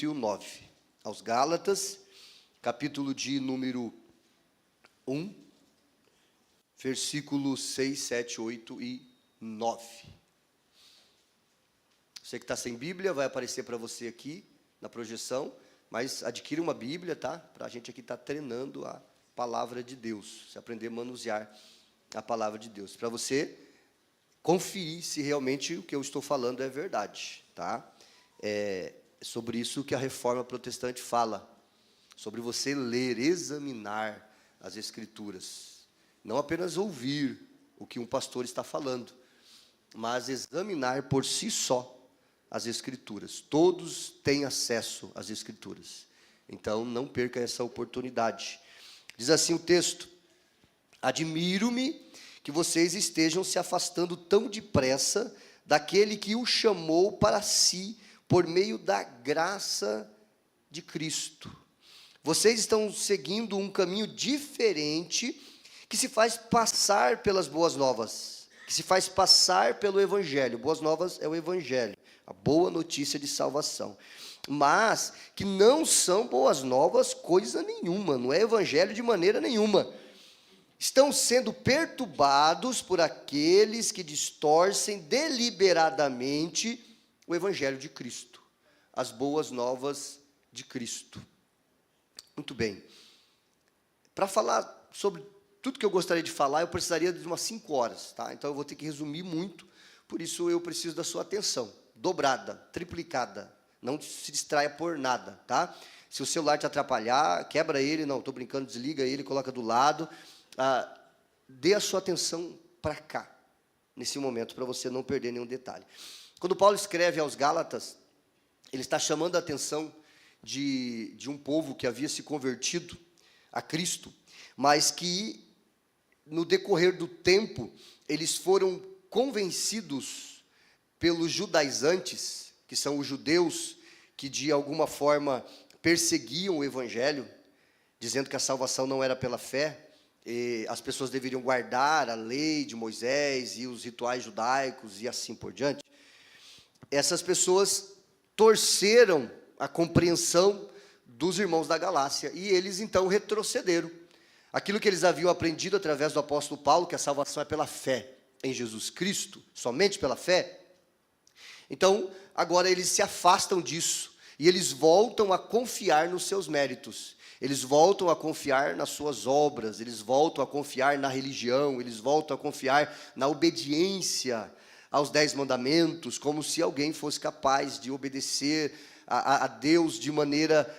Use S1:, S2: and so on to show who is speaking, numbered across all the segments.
S1: e o 9. Aos Gálatas, capítulo de número 1, versículos 6, 7, 8 e 9. Você que está sem Bíblia, vai aparecer para você aqui na projeção, mas adquira uma Bíblia, tá? Para a gente aqui estar treinando a palavra de Deus, se aprender a manusear a palavra de Deus, para você conferir se realmente o que eu estou falando é verdade, tá? É sobre isso que a Reforma Protestante fala, sobre você ler, examinar as Escrituras, não apenas ouvir o que um pastor está falando, mas examinar por si só as Escrituras. Todos têm acesso às Escrituras, então não perca essa oportunidade. Diz assim o texto: admiro-me que vocês estejam se afastando tão depressa daquele que o chamou para si por meio da graça de Cristo. Vocês estão seguindo um caminho diferente, que se faz passar pelas boas novas, que se faz passar pelo Evangelho. Boas novas é o Evangelho, a boa notícia de salvação. Mas que não são boas novas coisa nenhuma, não é Evangelho de maneira nenhuma. Estão sendo perturbados por aqueles que distorcem deliberadamente o Evangelho de Cristo, as boas novas de Cristo. Muito bem. Para falar sobre tudo que eu gostaria de falar, eu precisaria de umas 5 horas, tá? Então eu vou ter que resumir muito, por isso eu preciso da sua atenção, dobrada, triplicada, não se distraia por nada, tá? Se o celular te atrapalhar, quebra ele, não, estou brincando, desliga ele, coloca do lado, dê a sua atenção para cá, nesse momento, para você não perder nenhum detalhe. Quando Paulo escreve aos Gálatas, ele está chamando a atenção de um povo que havia se convertido a Cristo, mas que, no decorrer do tempo, eles foram convencidos pelos judaizantes, que são os judeus que, de alguma forma, perseguiam o Evangelho, dizendo que a salvação não era pela fé, e as pessoas deveriam guardar a lei de Moisés e os rituais judaicos e assim por diante. Essas pessoas torceram a compreensão dos irmãos da Galácia, e eles então retrocederam. Aquilo que eles haviam aprendido através do apóstolo Paulo, que a salvação é pela fé em Jesus Cristo, somente pela fé. Então, agora eles se afastam disso, e eles voltam a confiar nos seus méritos, eles voltam a confiar nas suas obras, eles voltam a confiar na religião, eles voltam a confiar na obediência aos 10 mandamentos, como se alguém fosse capaz de obedecer a Deus de maneira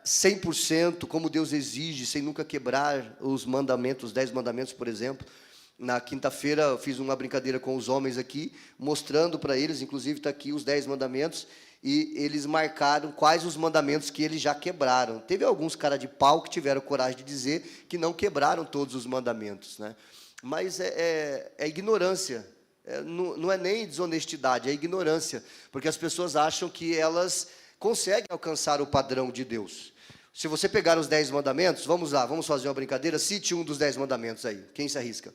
S1: 100%, como Deus exige, sem nunca quebrar os mandamentos, os 10 mandamentos, por exemplo. Na quinta-feira eu fiz uma brincadeira com os homens aqui, mostrando para eles, inclusive está aqui os 10 mandamentos, e eles marcaram quais os mandamentos que eles já quebraram. Teve alguns cara de pau que tiveram coragem de dizer que não quebraram todos os mandamentos, né? Mas é ignorância. Não é nem desonestidade, é ignorância, porque as pessoas acham que elas conseguem alcançar o padrão de Deus. Se você pegar os 10 mandamentos, vamos lá, vamos fazer uma brincadeira, cite um dos 10 mandamentos aí, quem se arrisca?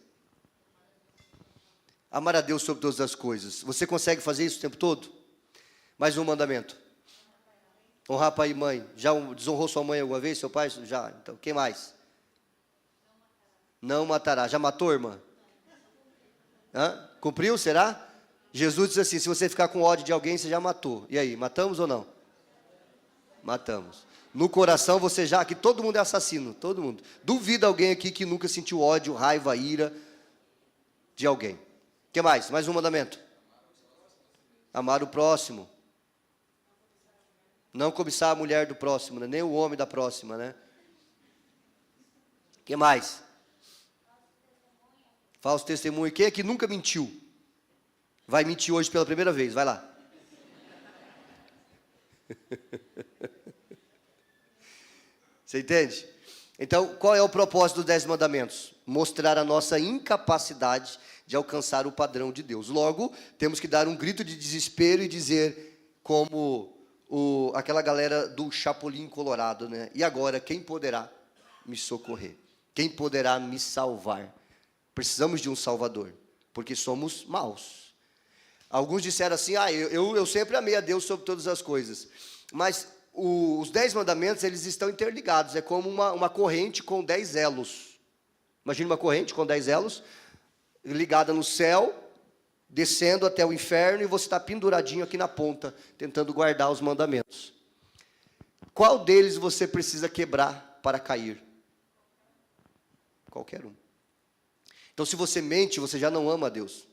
S1: Amar a Deus sobre todas as coisas. Você consegue fazer isso o tempo todo? Mais um mandamento. Honrar pai e mãe. Já desonrou sua mãe alguma vez, seu pai? Já. Então, quem mais? Não matará. Já matou, irmã? Cumpriu, será? Jesus diz assim: se você ficar com ódio de alguém, você já matou. E aí, matamos ou não? Matamos. No coração você já, aqui todo mundo é assassino, todo mundo. Duvida alguém aqui que nunca sentiu ódio, raiva, ira de alguém. O que mais? Mais um mandamento. Amar o próximo. Não cobiçar a mulher do próximo, né? Nem o homem da próxima, né? O que mais? Falso testemunho. Quem é que nunca mentiu? Vai mentir hoje pela primeira vez, vai lá. Você entende? Então, qual é o propósito dos 10 mandamentos? Mostrar a nossa incapacidade de alcançar o padrão de Deus. Logo, temos que dar um grito de desespero e dizer, como aquela galera do Chapolin Colorado, né? E agora, quem poderá me socorrer? Quem poderá me salvar? Precisamos de um Salvador, porque somos maus. Alguns disseram assim: eu sempre amei a Deus sobre todas as coisas. Mas os 10 mandamentos, eles estão interligados. É como uma corrente com 10 elos. Imagina uma corrente com 10 elos, ligada no céu, descendo até o inferno, e você está penduradinho aqui na ponta, tentando guardar os mandamentos. Qual deles você precisa quebrar para cair? Qualquer um. Então, se você mente, você já não ama a Deus.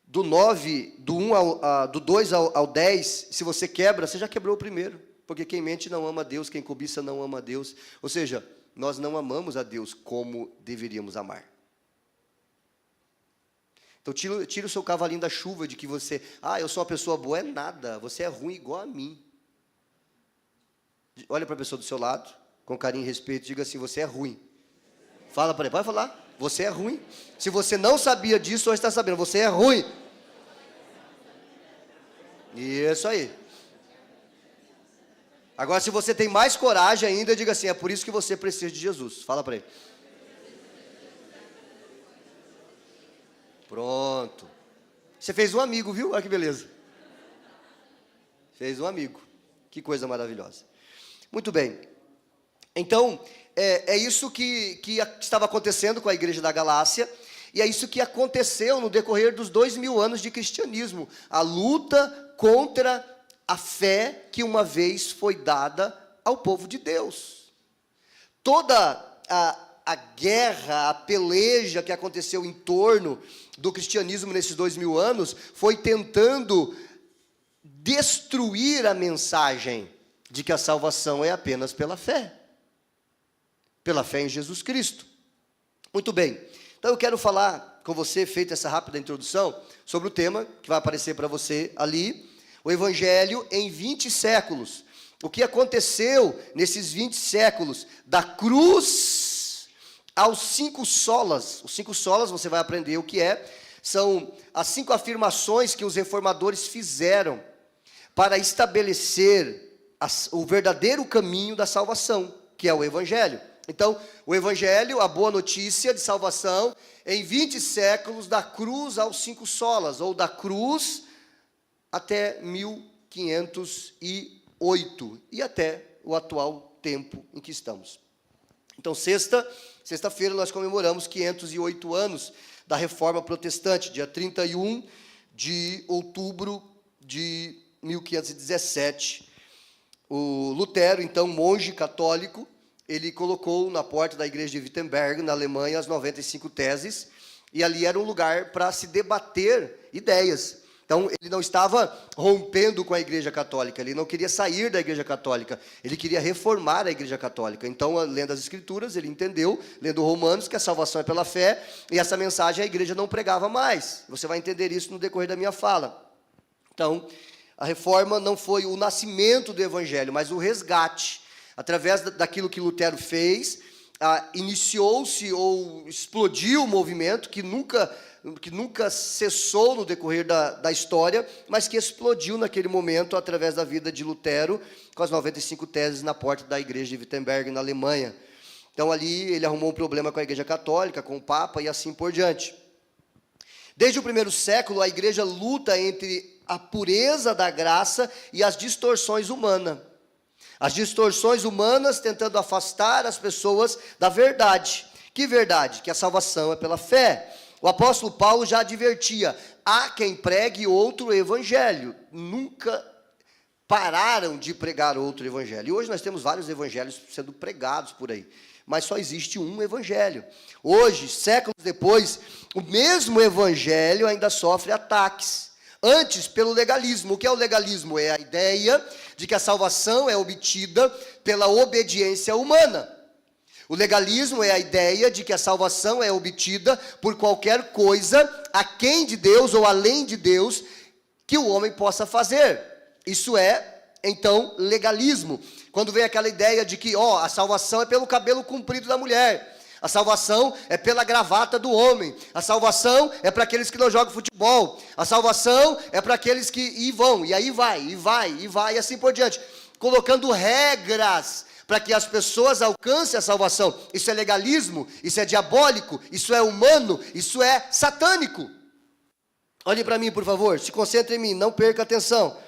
S1: Do 2 ao 10, se você quebra, você já quebrou o primeiro. Porque quem mente não ama a Deus, quem cobiça não ama a Deus. Ou seja, nós não amamos a Deus como deveríamos amar. Então, tira o seu cavalinho da chuva de que você, eu sou uma pessoa boa, é nada, você é ruim igual a mim. Olha para a pessoa do seu lado, com carinho e respeito, diga assim, você é ruim. Fala para ele, pode falar, você é ruim. Se você não sabia disso, hoje está sabendo, você é ruim. Isso aí. Agora, se você tem mais coragem ainda, diga assim, é por isso que você precisa de Jesus. Fala para ele. Pronto. Você fez um amigo, viu? Olha que beleza. Fez um amigo. Que coisa maravilhosa. Muito bem. Então, é isso que estava acontecendo com a igreja da Galácia, e é isso que aconteceu no decorrer dos 2000 anos de cristianismo. A luta contra a fé que uma vez foi dada ao povo de Deus. Toda a guerra, a peleja que aconteceu em torno do cristianismo nesses 2000 anos, foi tentando destruir a mensagem de que a salvação é apenas pela fé em Jesus Cristo. Muito bem, então eu quero falar com você, feita essa rápida introdução, sobre o tema que vai aparecer para você ali, o Evangelho em 20 séculos. O que aconteceu nesses 20 séculos, da cruz aos 5 solas. Os 5 solas, você vai aprender o que são as 5 afirmações que os reformadores fizeram para estabelecer o verdadeiro caminho da salvação, que é o Evangelho. Então, o Evangelho, a boa notícia de salvação, em 20 séculos, da cruz aos 5 solas, ou da cruz até 1508, e até o atual tempo em que estamos. Então, sexta-feira, nós comemoramos 508 anos da Reforma Protestante, dia 31 de outubro de 1517. O Lutero, então monge católico, ele colocou na porta da igreja de Wittenberg, na Alemanha, as 95 teses, e ali era um lugar para se debater ideias. Então, ele não estava rompendo com a igreja católica, ele não queria sair da igreja católica, ele queria reformar a igreja católica. Então, lendo as escrituras, ele entendeu, lendo Romanos, que a salvação é pela fé, e essa mensagem a igreja não pregava mais. Você vai entender isso no decorrer da minha fala. Então, a reforma não foi o nascimento do evangelho, mas o resgate. Através daquilo que Lutero fez, iniciou-se ou explodiu o movimento que nunca cessou no decorrer da história, mas que explodiu naquele momento através da vida de Lutero, com as 95 teses na porta da igreja de Wittenberg, na Alemanha. Então ali ele arrumou um problema com a igreja católica, com o Papa e assim por diante. Desde o primeiro século, a igreja luta entre a pureza da graça e as distorções humanas. As distorções humanas tentando afastar as pessoas da verdade. Que verdade? Que a salvação é pela fé. O apóstolo Paulo já advertia, há quem pregue outro evangelho. Nunca pararam de pregar outro evangelho. E hoje nós temos vários evangelhos sendo pregados por aí. Mas só existe um evangelho. Hoje, séculos depois, o mesmo evangelho ainda sofre ataques. Antes, pelo legalismo. O que é o legalismo? É a ideia de que a salvação é obtida pela obediência humana. O legalismo é a ideia de que a salvação é obtida por qualquer coisa aquém de Deus ou além de Deus que o homem possa fazer. Isso é, então, legalismo. Quando vem aquela ideia de que a salvação é pelo cabelo comprido da mulher. A salvação é pela gravata do homem. A salvação é para aqueles que não jogam futebol. A salvação é para aqueles que vão. E aí vai, e assim por diante. Colocando regras para que as pessoas alcancem a salvação. Isso é legalismo, isso é diabólico, isso é humano, isso é satânico. Olhe para mim, por favor, se concentre em mim, não perca a atenção.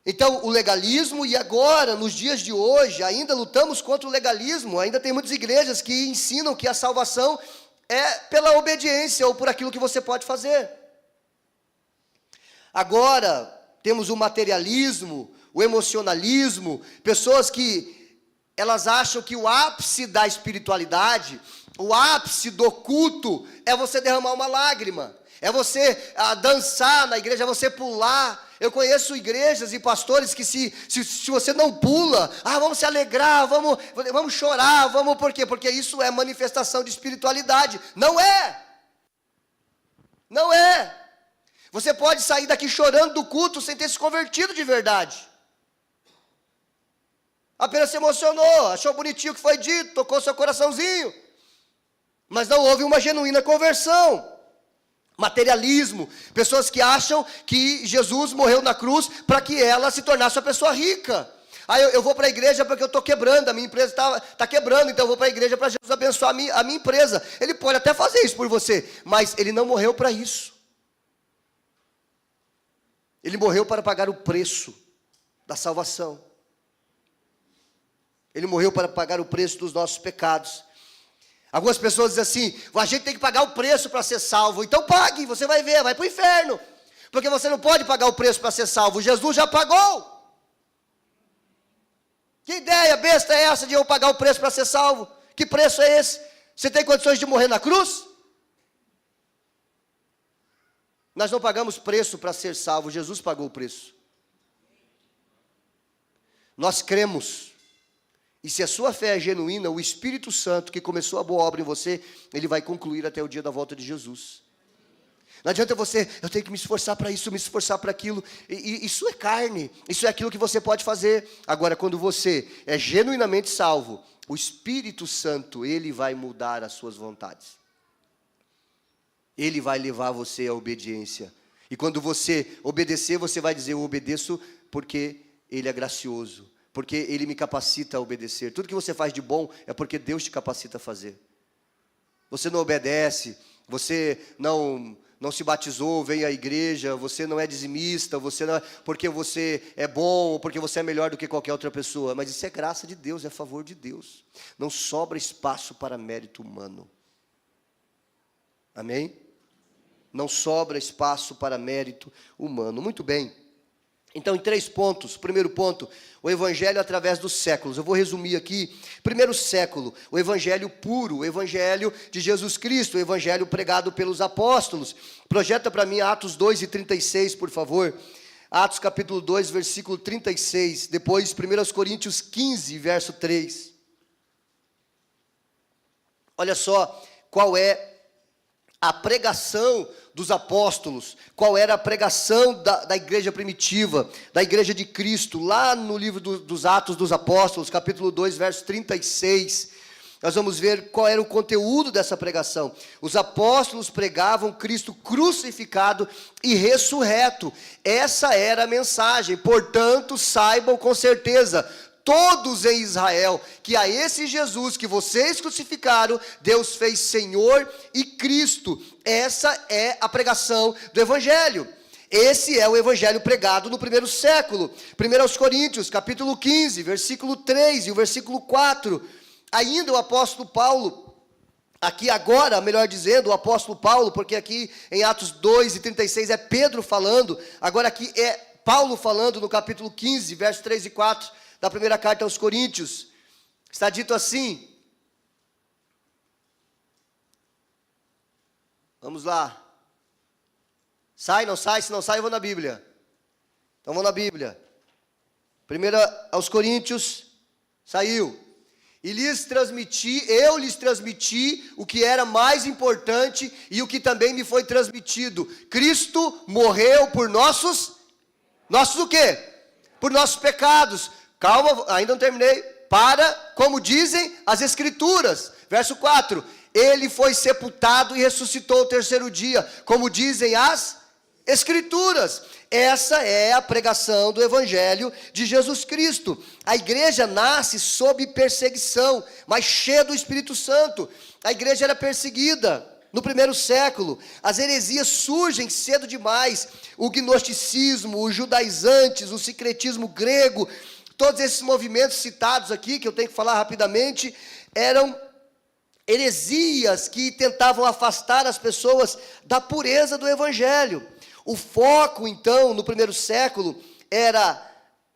S1: Então, o legalismo, e agora, nos dias de hoje, ainda lutamos contra o legalismo. Ainda tem muitas igrejas que ensinam que a salvação é pela obediência ou por aquilo que você pode fazer. Agora, temos o materialismo, o emocionalismo, pessoas que elas acham que o ápice da espiritualidade, o ápice do culto, é você derramar uma lágrima, é você dançar na igreja, é você pular. Eu conheço igrejas e pastores que se você não pula, vamos se alegrar, vamos chorar, por quê? Porque isso é manifestação de espiritualidade. Não é. Não é. Você pode sair daqui chorando do culto sem ter se convertido de verdade. Apenas se emocionou, achou bonitinho o que foi dito, tocou seu coraçãozinho. Mas não houve uma genuína conversão. Materialismo, pessoas que acham que Jesus morreu na cruz para que ela se tornasse uma pessoa rica. Eu vou para a igreja porque eu estou quebrando, a minha empresa está quebrando, então eu vou para a igreja para Jesus abençoar a minha empresa. Ele pode até fazer isso por você, mas ele não morreu para isso. Ele morreu para pagar o preço da salvação. Ele morreu para pagar o preço dos nossos pecados. Algumas pessoas dizem assim, a gente tem que pagar o preço para ser salvo. Então pague, você vai ver, vai para o inferno. Porque você não pode pagar o preço para ser salvo, Jesus já pagou. Que ideia besta é essa de eu pagar o preço para ser salvo? Que preço é esse? Você tem condições de morrer na cruz? Nós não pagamos preço para ser salvo, Jesus pagou o preço. Nós cremos. E se a sua fé é genuína, o Espírito Santo que começou a boa obra em você, ele vai concluir até o dia da volta de Jesus. Não adianta eu tenho que me esforçar para isso, me esforçar para aquilo. Isso é carne, isso é aquilo que você pode fazer. Agora, quando você é genuinamente salvo, o Espírito Santo, ele vai mudar as suas vontades. Ele vai levar você à obediência. E quando você obedecer, você vai dizer, eu obedeço porque ele é gracioso. Porque ele me capacita a obedecer. Tudo que você faz de bom é porque Deus te capacita a fazer. Você não obedece, você não se batizou, veio à igreja, você não é dizimista, você não é, porque você é bom, porque você é melhor do que qualquer outra pessoa. Mas isso é graça de Deus, é favor de Deus. Não sobra espaço para mérito humano. Amém? Não sobra espaço para mérito humano. Muito bem. Então, em 3 pontos. Primeiro ponto, o evangelho através dos séculos. Eu vou resumir aqui. Primeiro século, o evangelho puro, o evangelho de Jesus Cristo, o evangelho pregado pelos apóstolos. Projeta para mim Atos 2:36, por favor. Atos capítulo 2, versículo 36. Depois, 1 Coríntios 15, verso 3. Olha só qual é a pregação dos apóstolos, qual era a pregação da igreja primitiva, da igreja de Cristo, lá no livro dos Atos dos Apóstolos, capítulo 2, verso 36, nós vamos ver qual era o conteúdo dessa pregação. Os apóstolos pregavam Cristo crucificado e ressurreto, essa era a mensagem. Portanto, saibam com certeza, todos em Israel, que a esse Jesus que vocês crucificaram, Deus fez Senhor e Cristo. Essa é a pregação do Evangelho. Esse é o Evangelho pregado no primeiro século. 1 Coríntios, capítulo 15, versículo 3 e o versículo 4. Ainda o apóstolo Paulo, aqui agora, melhor dizendo, o apóstolo Paulo, porque aqui em Atos 2:36 é Pedro falando, agora aqui é Paulo falando no capítulo 15, versos 3 e 4, da primeira carta aos Coríntios. Está dito assim. Vamos lá. Sai, não sai? Se não sai, eu vou na Bíblia. Então vou na Bíblia. Primeira aos Coríntios, saiu. Eu lhes transmiti o que era mais importante e o que também me foi transmitido. Cristo morreu por nossos o quê? Por nossos pecados. Calma, ainda não terminei. Como dizem as Escrituras. Verso 4. Ele foi sepultado e ressuscitou o terceiro dia, como dizem as Escrituras. Essa é a pregação do Evangelho de Jesus Cristo. A igreja nasce sob perseguição, mas cheia do Espírito Santo. A igreja era perseguida. No primeiro século, as heresias surgem cedo demais. O gnosticismo, os judaizantes, o sincretismo grego, todos esses movimentos citados aqui, que eu tenho que falar rapidamente, eram heresias que tentavam afastar as pessoas da pureza do evangelho. O foco, então, no primeiro século, era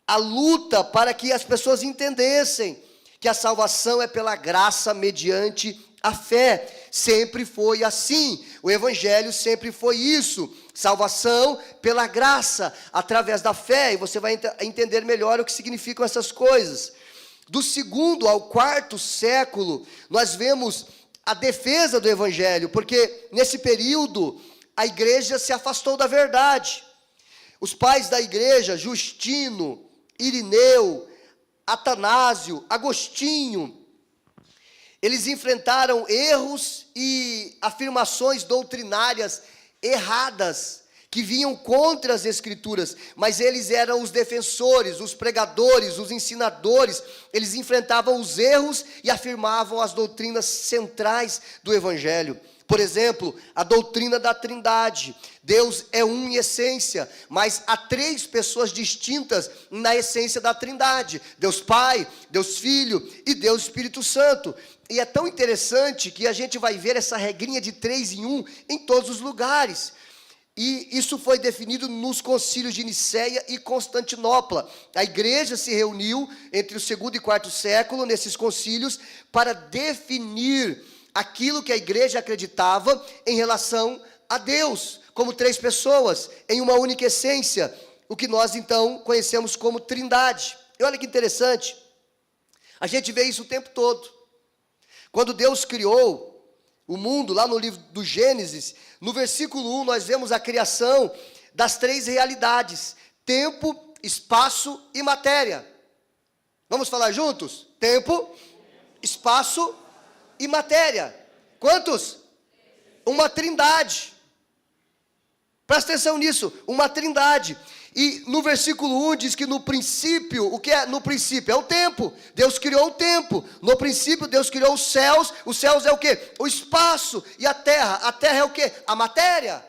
S1: a luta para que as pessoas entendessem que a salvação é pela graça mediante a fé. Sempre foi assim. O evangelho sempre foi isso. Salvação pela graça, através da fé. E você vai entender melhor o que significam essas coisas. Do segundo ao quarto século, nós vemos a defesa do evangelho, porque nesse período a igreja se afastou da verdade. Os pais da igreja, Justino, Irineu, Atanásio, Agostinho, eles enfrentaram erros e afirmações doutrinárias erradas, que vinham contra as escrituras, mas eles eram os defensores, os pregadores, os ensinadores. Eles enfrentavam os erros e afirmavam as doutrinas centrais do evangelho. Por exemplo, a doutrina da Trindade. Deus é um em essência, mas há três pessoas distintas na essência da Trindade: Deus Pai, Deus Filho e Deus Espírito Santo. E é tão interessante que a gente vai ver essa regrinha de 3 em 1 em todos os lugares. E isso foi definido nos concílios de Nicéia e Constantinopla. A igreja se reuniu entre o segundo e quarto século, nesses concílios, para definir aquilo que a igreja acreditava em relação a Deus, como três pessoas, em uma única essência, o que nós então conhecemos como Trindade. E olha que interessante, a gente vê isso o tempo todo. Quando Deus criou o mundo, lá no livro do Gênesis, no versículo 1, nós vemos a criação das três realidades: tempo, espaço e matéria. Vamos falar juntos? Tempo, espaço e matéria. Quantos? Uma trindade. Presta atenção nisso, uma trindade. E no versículo 1 diz que no princípio, o que é no princípio? É o tempo. Deus criou o tempo. No princípio Deus criou os céus é o quê? O espaço. E a terra é o quê? A matéria.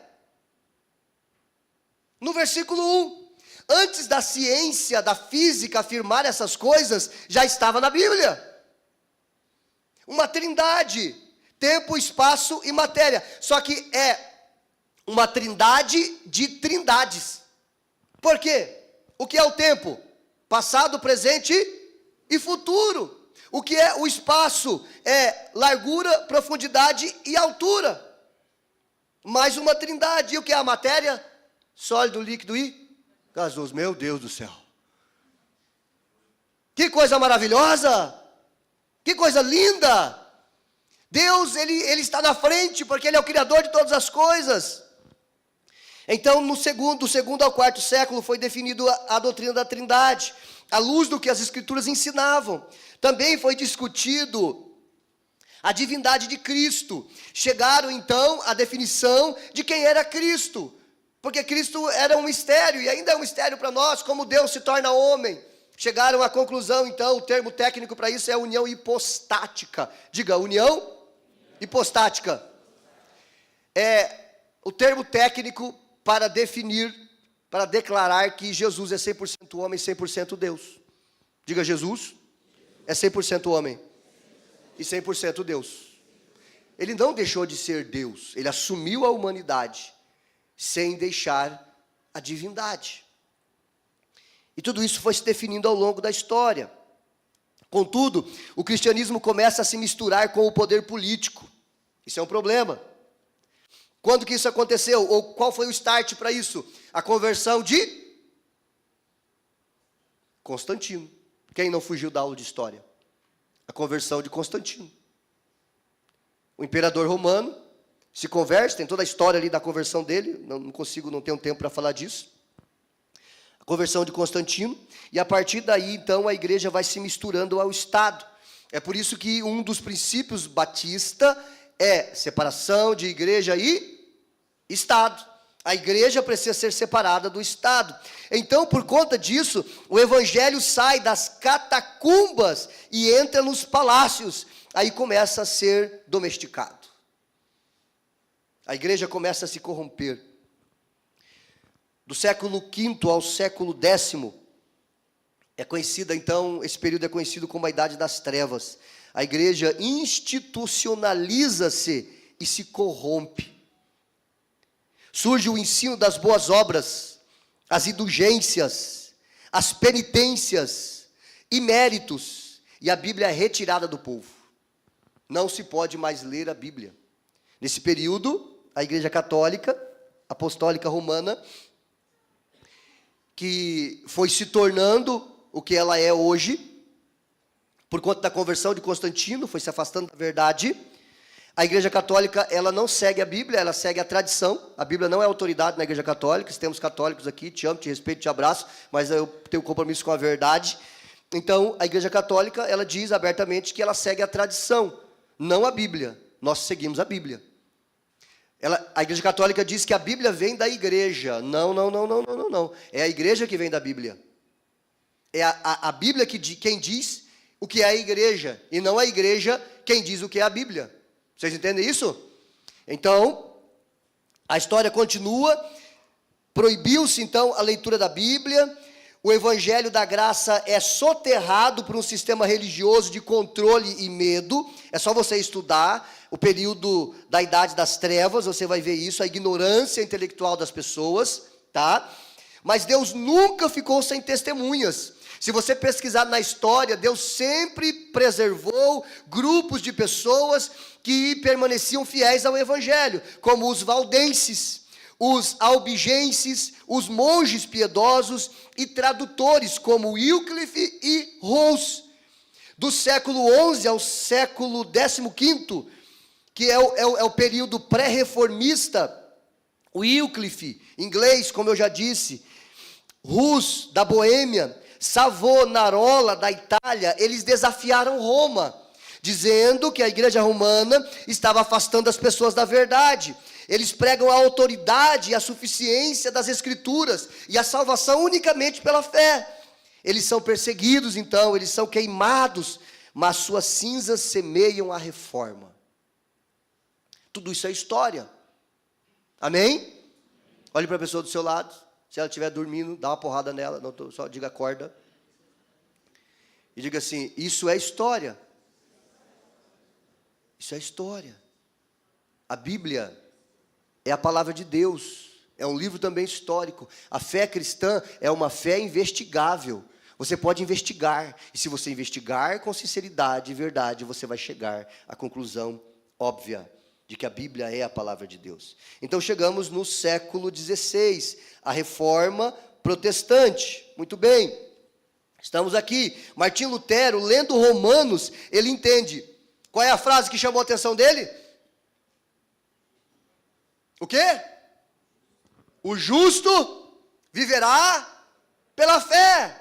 S1: No versículo 1, antes da ciência, da física afirmar essas coisas, já estava na Bíblia. Uma trindade, tempo, espaço e matéria. Só que é uma trindade de trindades. Por quê? O que é o tempo? Passado, presente e futuro. O que é o espaço? É largura, profundidade e altura. Mais uma trindade. E o que é a matéria? Sólido, líquido e gasoso. Meu Deus do céu. Que coisa maravilhosa! Que coisa linda! Deus, ele está na frente, porque Ele é o Criador de todas as coisas. Então, do segundo ao quarto século, foi definido a doutrina da Trindade, à luz do que as Escrituras ensinavam. Também foi discutido a divindade de Cristo. Chegaram, então, à definição de quem era Cristo, porque Cristo era um mistério, e ainda é um mistério para nós, como Deus se torna homem. Chegaram à conclusão, então, o termo técnico para isso é união hipostática. Diga, união hipostática. É o termo técnico para definir, para declarar que Jesus é 100% homem e 100% Deus. Diga, Jesus é 100% homem e 100% Deus. Ele não deixou de ser Deus, ele assumiu a humanidade sem deixar a divindade. E tudo isso foi se definindo ao longo da história. Contudo, o cristianismo começa a se misturar com o poder político. Isso é um problema. Quando que isso aconteceu? Ou qual foi o start para isso? A conversão de Constantino. Quem não fugiu da aula de história? A conversão de Constantino. O imperador romano se converte, tem toda a história ali da conversão dele, não tenho tempo para falar disso. A conversão de Constantino, e a partir daí, então, a igreja vai se misturando ao Estado. É por isso que um dos princípios batista é separação de igreja e Estado. A igreja precisa ser separada do Estado. Então, por conta disso, o evangelho sai das catacumbas e entra nos palácios. Aí começa a ser domesticado. A igreja começa a se corromper. Do século V ao século X, é conhecida então, esse período é conhecido como a Idade das Trevas. A igreja institucionaliza-se e se corrompe. Surge o ensino das boas obras, as indulgências, as penitências e méritos, e a Bíblia é retirada do povo. Não se pode mais ler a Bíblia. Nesse período, a Igreja Católica, Apostólica Romana, que foi se tornando o que ela é hoje, por conta da conversão de Constantino, foi se afastando da verdade. A Igreja Católica, ela não segue a Bíblia, ela segue a tradição. A Bíblia não é autoridade na Igreja Católica. Se temos católicos aqui, te amo, te respeito, te abraço, mas eu tenho compromisso com a verdade. Então, a Igreja Católica, ela diz abertamente que ela segue a tradição, não a Bíblia. Nós seguimos a Bíblia. A Igreja Católica diz que a Bíblia vem da igreja. Não. É a igreja que vem da Bíblia. É a Bíblia quem diz o que é a igreja, e não a igreja quem diz o que é a Bíblia. Vocês entendem isso? Então, a história continua. Proibiu-se então a leitura da Bíblia. O evangelho da graça é soterrado por um sistema religioso de controle e medo. É só você estudar o período da Idade das Trevas, você vai ver isso, a ignorância intelectual das pessoas, tá? Mas Deus nunca ficou sem testemunhas. Se você pesquisar na história, Deus sempre preservou grupos de pessoas que permaneciam fiéis ao evangelho, como os valdenses, os albigenses, os monges piedosos e tradutores como Wycliffe e Rous. Do século XI ao século XV, que é o período pré-reformista, Wycliffe, inglês, como eu já disse, Rous, da Boêmia, Savonarola, da Itália, eles desafiaram Roma, dizendo que a igreja romana estava afastando as pessoas da verdade. Eles pregam a autoridade e a suficiência das escrituras e a salvação unicamente pela fé. Eles são perseguidos então, eles são queimados, mas suas cinzas semeiam a reforma. Tudo isso é história. Amém? Olhe para a pessoa do seu lado. Se ela estiver dormindo, dá uma porrada nela. Não, só diga acorda. E diga assim, isso é história. Isso é história. A Bíblia é a palavra de Deus. É um livro também histórico. A fé cristã é uma fé investigável. Você pode investigar. E se você investigar com sinceridade e verdade, você vai chegar à conclusão óbvia de que a Bíblia é a palavra de Deus. Então chegamos no século XVI, a reforma protestante. Muito bem, estamos aqui. Martim Lutero, lendo Romanos, ele entende. Qual é a frase que chamou a atenção dele? O quê? O justo viverá pela fé.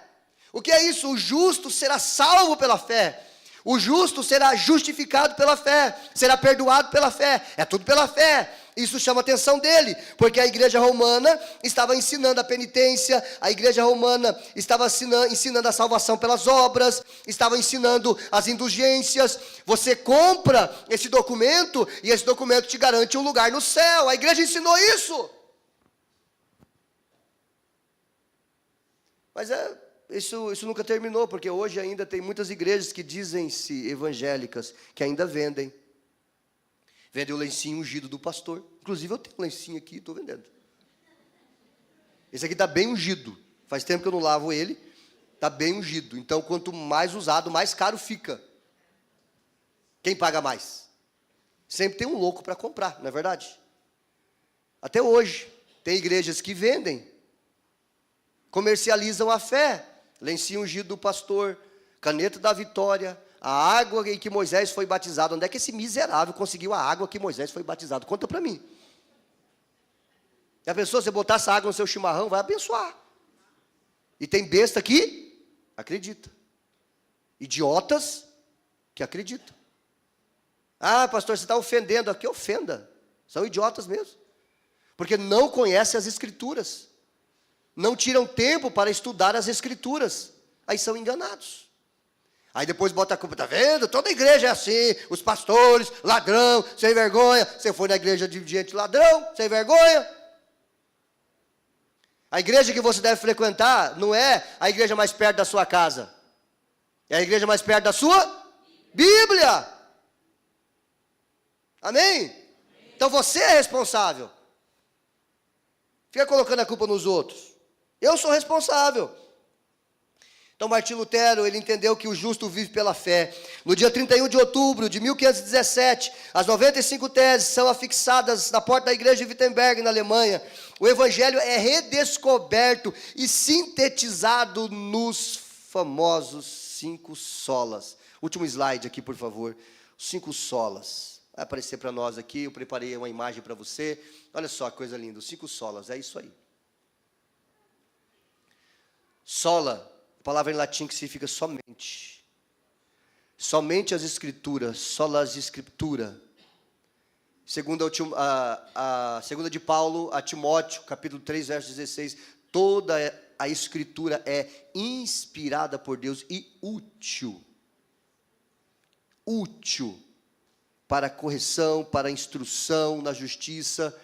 S1: O que é isso? O justo será salvo pela fé. O justo será justificado pela fé, será perdoado pela fé, é tudo pela fé. Isso chama a atenção dele, porque a igreja romana estava ensinando a penitência, a igreja romana estava ensinando a salvação pelas obras, estava ensinando as indulgências. Você compra esse documento e esse documento te garante um lugar no céu. A igreja ensinou isso. Mas isso nunca terminou, porque hoje ainda tem muitas igrejas que dizem-se evangélicas, que ainda vendem. Vendem o lencinho ungido do pastor. Inclusive eu tenho um lencinho aqui e estou vendendo. Esse aqui está bem ungido. Faz tempo que eu não lavo ele. Está bem ungido. Então quanto mais usado, mais caro fica. Quem paga mais? Sempre tem um louco para comprar, não é verdade? Até hoje, tem igrejas que vendem, comercializam a fé. Lencinho ungido do pastor, caneta da vitória, a água em que Moisés foi batizado. Onde é que esse miserável conseguiu a água que Moisés foi batizado? Conta para mim. E a pessoa, se botar essa água no seu chimarrão, vai abençoar. E tem besta que acredita. Idiotas que acreditam. Ah, pastor, você está ofendendo aqui. Ofenda. São idiotas mesmo. Porque não conhecem as escrituras. Não tiram tempo para estudar as escrituras. Aí são enganados. Aí depois bota a culpa, tá vendo? Toda igreja é assim, os pastores, ladrão, sem vergonha. Você foi na igreja de gente ladrão, sem vergonha. A igreja que você deve frequentar não é a igreja mais perto da sua casa. É a igreja mais perto da sua Bíblia. Amém? Então você é responsável. Fica colocando a culpa nos outros. Eu sou responsável. Então Martinho Lutero, ele entendeu que o justo vive pela fé. No dia 31 de outubro de 1517, as 95 teses são afixadas na porta da igreja de Wittenberg, na Alemanha. O evangelho é redescoberto e sintetizado nos famosos 5 solas. Último slide aqui, por favor. 5 solas. Vai aparecer para nós aqui, eu preparei uma imagem para você. Olha só que coisa linda, os 5 solas, é isso aí. Sola, palavra em latim que significa somente. Somente as escrituras, solas escritura. Segunda de Paulo a Timóteo, capítulo 3, verso 16. Toda a escritura é inspirada por Deus e útil. Útil para a correção, para a instrução na justiça,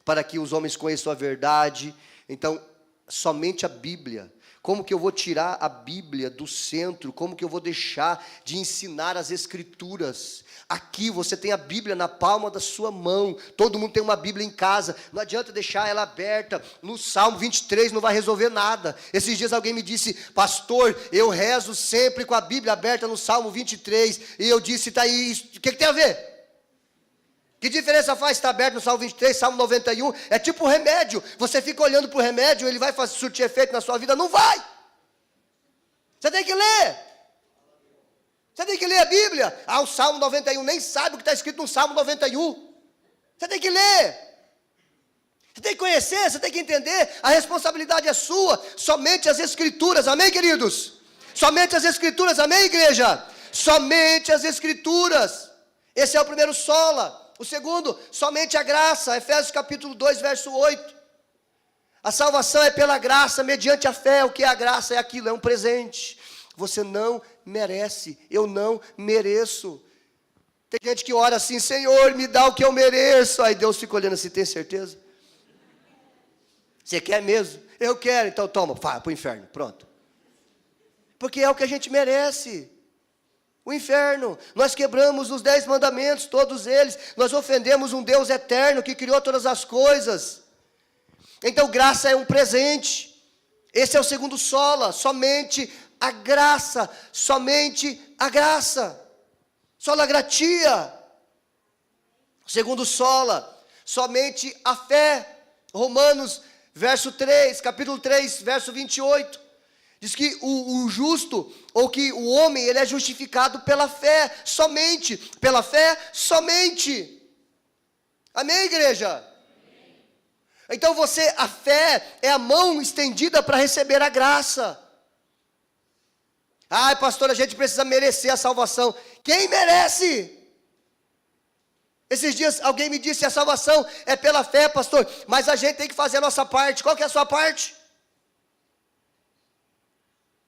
S1: para que os homens conheçam a verdade. Então, somente a Bíblia. Como que eu vou tirar a Bíblia do centro? Como que eu vou deixar de ensinar as Escrituras? Aqui você tem a Bíblia na palma da sua mão. Todo mundo tem uma Bíblia em casa. Não adianta deixar ela aberta. No Salmo 23 não vai resolver nada. Esses dias alguém me disse, pastor, eu rezo sempre com a Bíblia aberta no Salmo 23. E eu disse, tá aí, o que tem a ver? Que diferença faz estar aberto no Salmo 23, Salmo 91? É tipo remédio. Você fica olhando para o remédio, ele vai surtir efeito na sua vida? Não vai. Você tem que ler. Você tem que ler a Bíblia. O Salmo 91, nem sabe o que está escrito no Salmo 91. Você tem que ler. Você tem que conhecer, você tem que entender. A responsabilidade é sua. Somente as Escrituras, amém, queridos? Somente as Escrituras, amém, igreja? Somente as Escrituras. Esse é o primeiro sola. O segundo, somente a graça, Efésios capítulo 2, verso 8. A salvação é pela graça, mediante a fé. O que é a graça? É aquilo, é um presente. Você não merece, eu não mereço. Tem gente que ora assim, Senhor, me dá o que eu mereço. Aí Deus fica olhando assim, tem certeza? Você quer mesmo? Eu quero, então toma, vai para o inferno, pronto. Porque é o que a gente merece. O inferno, nós quebramos os 10 mandamentos, todos eles, nós ofendemos um Deus eterno que criou todas as coisas. Então graça é um presente. Esse é o segundo sola, somente a graça, somente a graça. Sola gratia. Segundo sola, somente a fé. Romanos, verso 3, capítulo 3, verso 28. Diz que o justo, ou que o homem, ele é justificado pela fé, somente. Pela fé, somente. Amém, igreja? Amém. Então a fé é a mão estendida para receber a graça. Pastor, a gente precisa merecer a salvação. Quem merece? Esses dias alguém me disse, a salvação é pela fé, pastor, mas a gente tem que fazer a nossa parte. Qual que é a sua parte?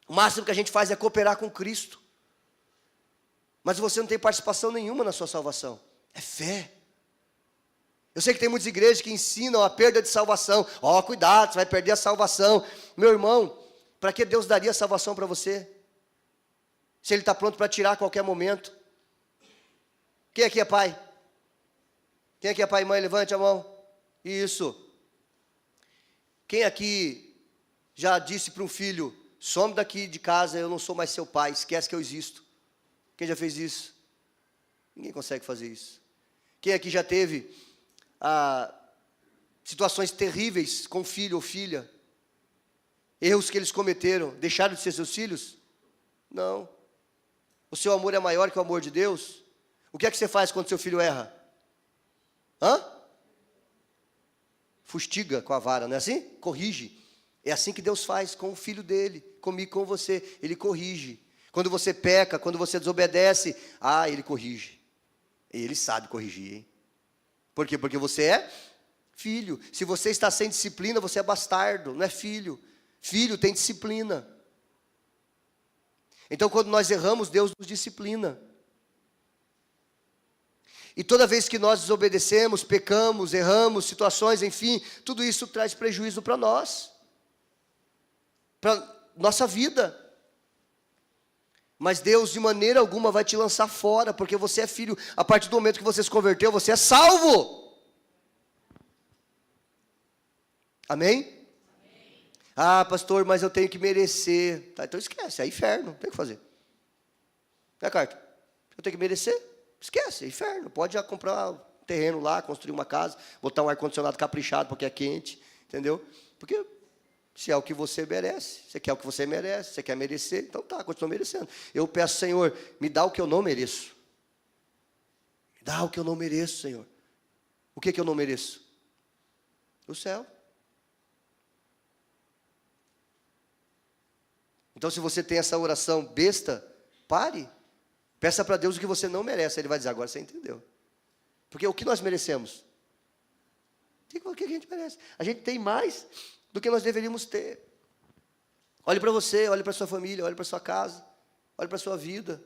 S1: O máximo que a gente faz é cooperar com Cristo. Mas você não tem participação nenhuma na sua salvação. É fé. Eu sei que tem muitas igrejas que ensinam a perda de salvação. Cuidado, você vai perder a salvação. Meu irmão, para que Deus daria a salvação para você? Se Ele está pronto para tirar a qualquer momento. Quem aqui é pai? Quem aqui é pai e mãe? Levante a mão. Isso. Quem aqui já disse para um filho, some daqui de casa, eu não sou mais seu pai, esquece que eu existo? Quem já fez isso? Ninguém consegue fazer isso. Quem aqui já teve situações terríveis com filho ou filha? Erros que eles cometeram, deixaram de ser seus filhos? Não. O seu amor é maior que o amor de Deus? O que é que você faz quando seu filho erra? Fustiga com a vara, não é assim? Corrige. É assim que Deus faz com o filho dele, comigo, com você. Ele corrige. Quando você peca, quando você desobedece, ele corrige. Ele sabe corrigir, hein? Por quê? Porque você é filho. Se você está sem disciplina, você é bastardo, não é filho. Filho tem disciplina. Então, quando nós erramos, Deus nos disciplina. E toda vez que nós desobedecemos, pecamos, erramos, situações, enfim, tudo isso traz prejuízo para nós, para nossa vida. Mas Deus de maneira alguma vai te lançar fora, porque você é filho. A partir do momento que você se converteu, você é salvo. Amém? Ah, pastor, mas eu tenho que merecer. Tá, então esquece, é inferno, tem o que fazer. É, Carta? Eu tenho que merecer? Esquece, é inferno. Pode já comprar um terreno lá, construir uma casa, botar um ar-condicionado caprichado porque é quente, entendeu? Porque se é o que você merece, você quer o que você merece, você quer merecer, então tá, continua merecendo. Eu peço, Senhor, me dá o que eu não mereço. Me dá o que eu não mereço, Senhor. O que eu não mereço? O céu. Então, se você tem essa oração besta, pare. Peça para Deus o que você não merece. Ele vai dizer, agora você entendeu. Porque o que nós merecemos? O que a gente merece? A gente tem mais do que nós deveríamos ter. Olhe para você, olhe para sua família, olhe para sua casa, olhe para sua vida.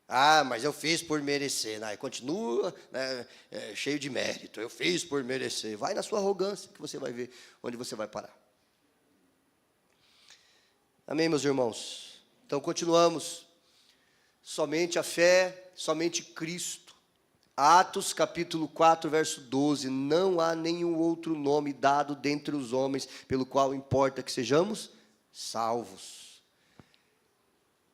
S1: Ah, mas eu fiz por merecer. Não, continua, né, cheio de mérito. Eu fiz por merecer. Vai na sua arrogância que você vai ver onde você vai parar. Amém, meus irmãos? Então, continuamos. Somente a fé, somente Cristo. Atos capítulo 4, verso 12. Não há nenhum outro nome dado dentre os homens, pelo qual importa que sejamos salvos.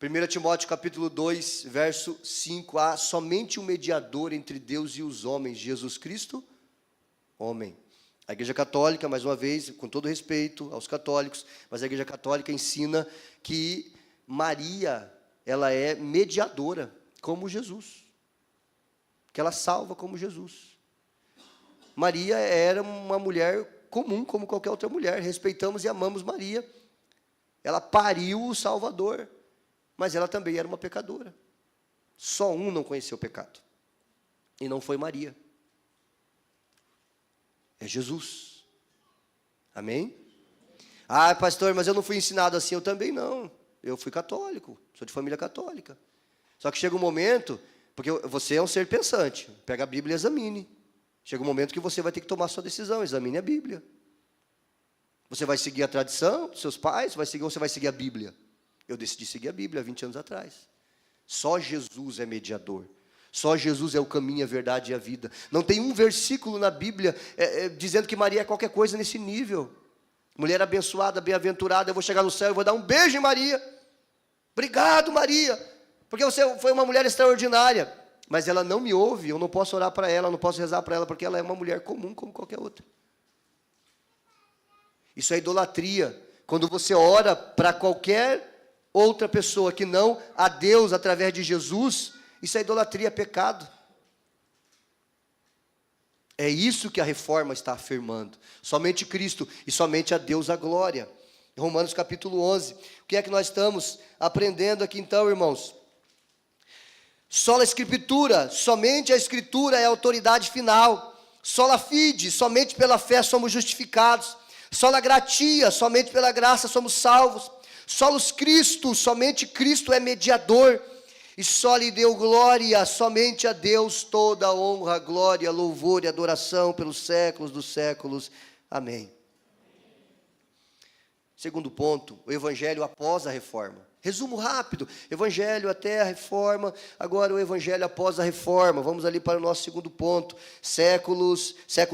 S1: 1 Timóteo capítulo 2, verso 5. Há somente um mediador entre Deus e os homens, Jesus Cristo, homem. A Igreja Católica, mais uma vez, com todo respeito aos católicos, mas a Igreja Católica ensina que Maria, ela é mediadora, como Jesus. Que ela salva como Jesus. Maria era uma mulher comum, como qualquer outra mulher. Respeitamos e amamos Maria. Ela pariu o Salvador, mas ela também era uma pecadora. Só um não conheceu o pecado. E não foi Maria. É Jesus. Amém? Ah, pastor, mas eu não fui ensinado assim. Eu também não. Eu fui católico, sou de família católica. Só que chega um momento, porque você é um ser pensante, pega a Bíblia e examine. Chega um momento que você vai ter que tomar sua decisão, examine a Bíblia. Você vai seguir a tradição dos seus pais, ou você vai seguir a Bíblia? Eu decidi seguir a Bíblia há 20 anos atrás. Só Jesus é mediador. Só Jesus é o caminho, a verdade e a vida. Não tem um versículo na Bíblia dizendo que Maria é qualquer coisa nesse nível. Mulher abençoada, bem-aventurada, eu vou chegar no céu e vou dar um beijo em Maria. Obrigado, Maria, porque você foi uma mulher extraordinária. Mas ela não me ouve, eu não posso orar para ela, não posso rezar para ela, porque ela é uma mulher comum como qualquer outra. Isso é idolatria. Quando você ora para qualquer outra pessoa que não a Deus através de Jesus, isso é idolatria, é pecado. É isso que a reforma está afirmando. Somente Cristo e somente a Deus a glória. Romanos capítulo 11. O que é que nós estamos aprendendo aqui então, irmãos? Sola Escritura, somente a Escritura é a autoridade final. Sola Fide, somente pela fé somos justificados. Sola Gratia, somente pela graça somos salvos. Solus Christo, somente Cristo é mediador. E só lhe deu glória, somente a Deus toda a honra, glória, louvor e adoração pelos séculos dos séculos. Amém. Segundo ponto, o Evangelho após a reforma. Resumo rápido, Evangelho até a reforma, agora o Evangelho após a reforma. Vamos ali para o nosso segundo ponto, século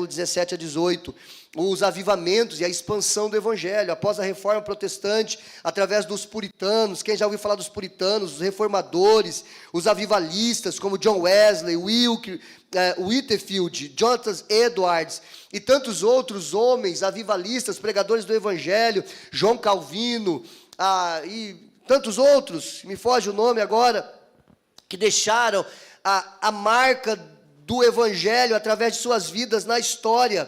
S1: 17 a 18. Os avivamentos e a expansão do Evangelho, após a reforma protestante, através dos puritanos. Quem já ouviu falar dos puritanos, os reformadores, os avivalistas, como John Wesley, Whitefield, Jonathan Edwards, e tantos outros homens avivalistas, pregadores do Evangelho, João Calvino, e tantos outros, me foge o nome agora, que deixaram a marca do Evangelho através de suas vidas na história.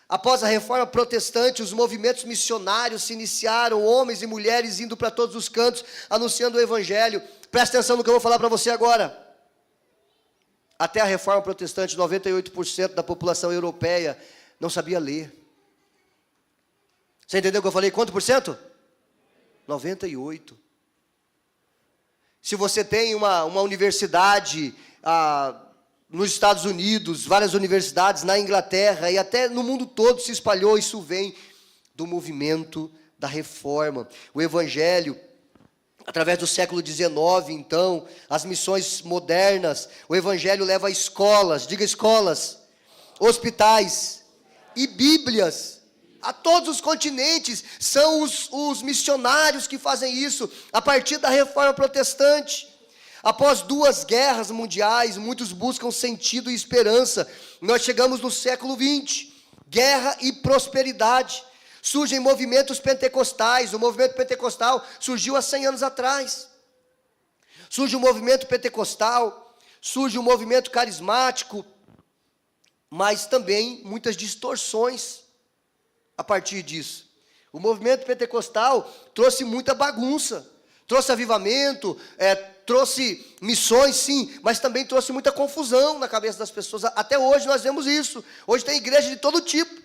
S1: Após a reforma protestante, os movimentos missionários se iniciaram, homens e mulheres indo para todos os cantos, anunciando o Evangelho. Presta atenção no que eu vou falar para você agora. Até a reforma protestante, 98% da população europeia não sabia ler. Você entendeu o que eu falei? Quanto por cento? 98%. Se você tem uma universidade nos Estados Unidos, várias universidades na Inglaterra e até no mundo todo se espalhou, isso vem do movimento da reforma. O evangelho, através do século XIX, então, as missões modernas, o evangelho leva a escolas, diga escolas, hospitais e bíblias, a todos os continentes. São os missionários que fazem isso, a partir da reforma protestante. Após 2 guerras mundiais, muitos buscam sentido e esperança. Nós chegamos no século XX, guerra e prosperidade. Surgem movimentos pentecostais. O movimento pentecostal surgiu há 100 anos atrás. Surge o movimento pentecostal, surge o movimento carismático, mas também muitas distorções a partir disso. O movimento pentecostal trouxe muita bagunça, trouxe avivamento, trouxe missões, sim, mas também trouxe muita confusão na cabeça das pessoas. Até hoje nós vemos isso. Hoje tem igreja de todo tipo.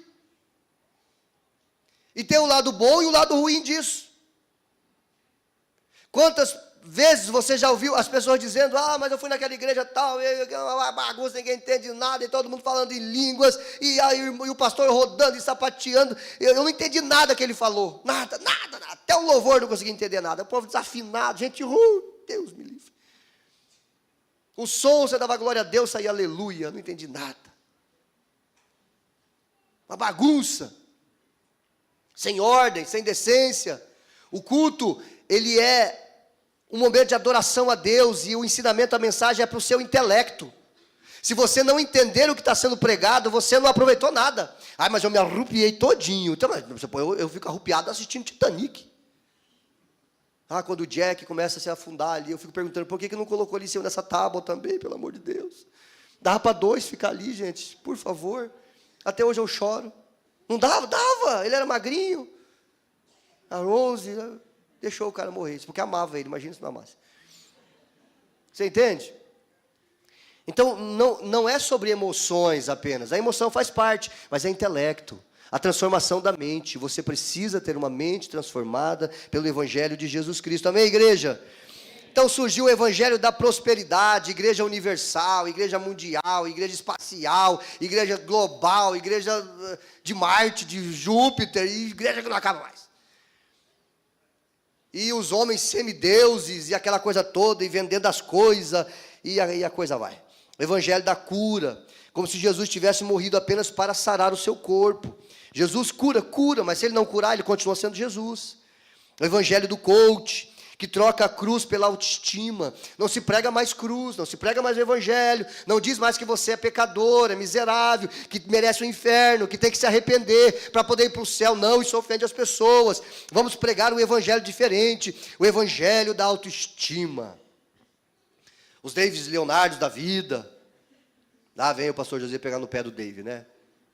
S1: E tem o lado bom e o lado ruim disso. Quantas vezes você já ouviu as pessoas dizendo: mas eu fui naquela igreja tal, uma bagunça, ninguém entende nada, e todo mundo falando em línguas, e o pastor rodando e sapateando. Eu não entendi nada que ele falou. Nada. Até o louvor não consegui entender nada. O povo desafinado, gente ruim, Deus me livre. O som, você dava glória a Deus, saía aleluia, não entendi nada. Uma bagunça. Sem ordem, sem decência. O culto, ele é um momento de adoração a Deus, e o ensinamento, a mensagem é para o seu intelecto. Se você não entender o que está sendo pregado, você não aproveitou nada. Mas eu me arrupiei todinho. Então, eu fico arrupiado assistindo Titanic. Quando o Jack começa a se afundar ali, eu fico perguntando: por que não colocou ali em cima dessa tábua também, pelo amor de Deus? Dava para 2 ficar ali, gente, por favor. Até hoje eu choro. Não dava? Dava, ele era magrinho. A Rose deixou o cara morrer, porque amava ele, imagina se não amasse. Você entende? Então, não é sobre emoções apenas, a emoção faz parte, mas é intelecto, a transformação da mente. Você precisa ter uma mente transformada pelo Evangelho de Jesus Cristo. Amém, igreja? Então surgiu o evangelho da prosperidade, igreja universal, igreja mundial, igreja espacial, igreja global, igreja de Marte, de Júpiter, e igreja que não acaba mais. E os homens semideuses, e aquela coisa toda, e vendendo as coisas, e a coisa vai. O evangelho da cura, como se Jesus tivesse morrido apenas para sarar o seu corpo. Jesus cura, mas se ele não curar, ele continua sendo Jesus. O evangelho do coach, que troca a cruz pela autoestima. Não se prega mais cruz, não se prega mais o evangelho, não diz mais que você é pecador, é miserável, que merece o inferno, que tem que se arrepender para poder ir para o céu. Não, isso ofende as pessoas. Vamos pregar um evangelho diferente, o evangelho da autoestima. Os David Leonardo da vida. Lá vem o pastor José pegar no pé do David, né?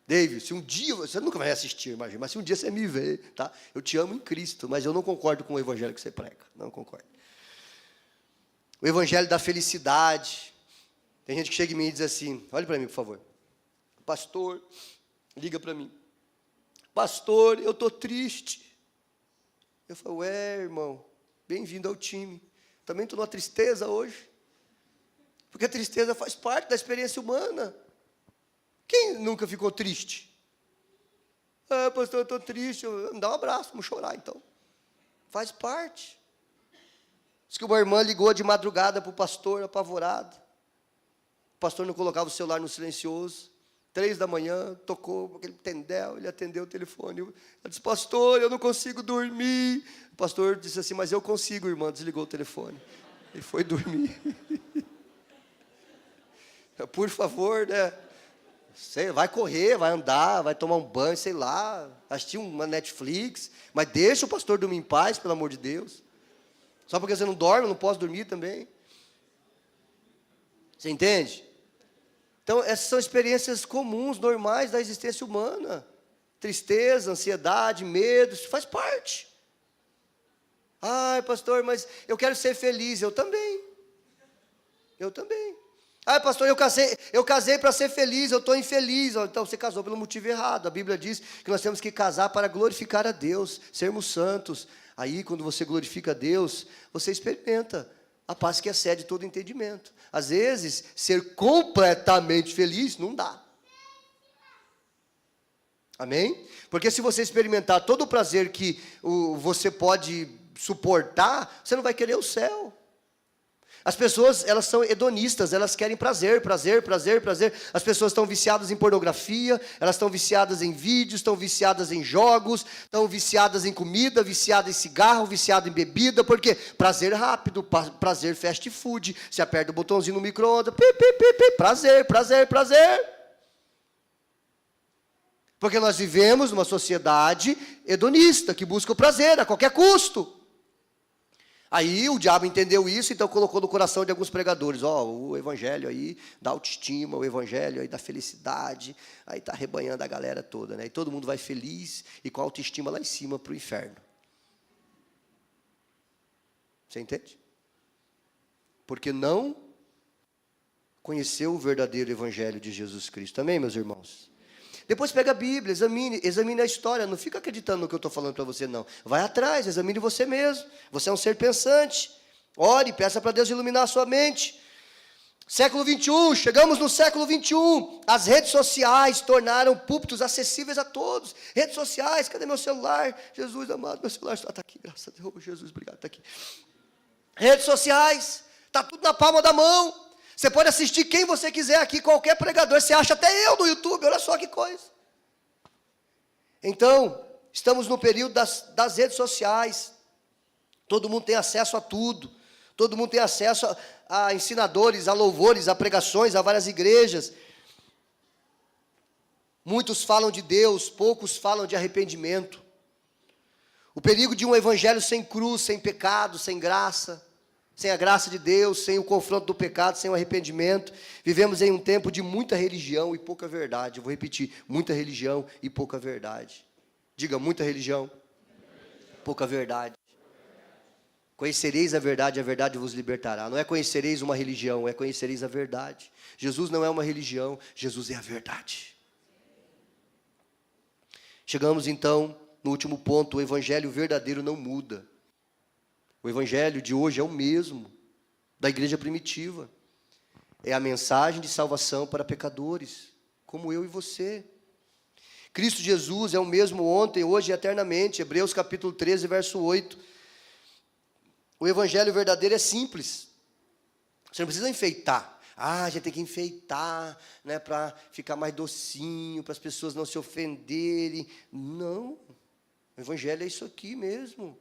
S1: David, se um dia, você nunca vai assistir, imagina, mas se um dia você me vê, tá? Eu te amo em Cristo, mas eu não concordo com o evangelho que você prega, não concordo. O evangelho da felicidade. Tem gente que chega em mim e diz assim: olhe para mim, por favor. Pastor, liga para mim. Pastor, eu estou triste. Eu falo: irmão, bem-vindo ao time. Também estou numa tristeza hoje. Porque a tristeza faz parte da experiência humana. Quem nunca ficou triste? Pastor, eu estou triste. Me dá um abraço, vamos chorar então. Faz parte. Diz que uma irmã ligou de madrugada para o pastor, apavorado. O pastor não colocava o celular no silencioso. 3 da manhã, tocou aquele tendel, ele atendeu o telefone. Ela disse: pastor, eu não consigo dormir. O pastor disse assim: mas eu consigo, irmã. Desligou o telefone. Ele foi dormir. Por favor, né? Você vai correr, vai andar, vai tomar um banho, sei lá, assistir uma Netflix, mas deixa o pastor dormir em paz, pelo amor de Deus. Só porque você não dorme, eu não posso dormir também. Você entende? Então, essas são experiências comuns, normais da existência humana. Tristeza, ansiedade, medo, isso faz parte. Pastor, mas eu quero ser feliz. Eu também. Pastor, eu casei para ser feliz, eu estou infeliz. Então você casou pelo motivo errado. A Bíblia diz que nós temos que casar para glorificar a Deus, sermos santos. Aí, quando você glorifica a Deus, você experimenta A paz que excede todo entendimento. Às vezes, ser completamente feliz não dá. Amém? Porque se você experimentar todo o prazer que você pode suportar, você não vai querer o céu. As pessoas, elas são hedonistas, elas querem prazer, prazer, prazer, prazer. As pessoas estão viciadas em pornografia, elas estão viciadas em vídeos, estão viciadas em jogos, estão viciadas em comida, viciadas em cigarro, viciadas em bebida. Por quê? Prazer rápido, prazer fast food. Você aperta o botãozinho no micro-ondas, prazer, prazer, prazer. Porque nós vivemos numa sociedade hedonista, que busca o prazer a qualquer custo. Aí o diabo entendeu isso, então colocou no coração de alguns pregadores, o evangelho aí da autoestima, o evangelho aí da felicidade, aí está arrebanhando a galera toda, né? E todo mundo vai feliz e com a autoestima lá em cima para o inferno. Você entende? Porque não conheceu o verdadeiro evangelho de Jesus Cristo. Amém, meus irmãos? Depois pega a Bíblia, examine a história, não fica acreditando no que eu estou falando para você, não. Vai atrás, examine você mesmo. Você é um ser pensante. Ore, peça para Deus iluminar a sua mente. Século 21, chegamos no século 21. As redes sociais tornaram púlpitos acessíveis a todos. Redes sociais, cadê meu celular? Jesus amado, meu celular está aqui, graças a Deus. Jesus, obrigado, está aqui. Redes sociais, está tudo na palma da mão. Você pode assistir quem você quiser aqui, qualquer pregador. Você acha até eu no YouTube, olha só que coisa. Então, estamos no período das redes sociais. Todo mundo tem acesso a tudo. Todo mundo tem acesso a ensinadores, a louvores, a pregações, a várias igrejas. Muitos falam de Deus, poucos falam de arrependimento. O perigo de um evangelho sem cruz, sem pecado, sem graça. Sem a graça de Deus, sem o confronto do pecado, sem o arrependimento. Vivemos em um tempo de muita religião e pouca verdade. Eu vou repetir, muita religião e pouca verdade. Diga, muita religião, pouca verdade. Conhecereis a verdade vos libertará. Não é conhecereis uma religião, é conhecereis a verdade. Jesus não é uma religião, Jesus é a verdade. Chegamos então no último ponto, o evangelho verdadeiro não muda. O evangelho de hoje é o mesmo da igreja primitiva. É a mensagem de salvação para pecadores, como eu e você. Cristo Jesus é o mesmo ontem, hoje e eternamente. Hebreus capítulo 13, verso 8. O evangelho verdadeiro é simples. Você não precisa enfeitar. A gente tem que enfeitar, né, para ficar mais docinho, para as pessoas não se ofenderem. Não. O evangelho é isso aqui mesmo.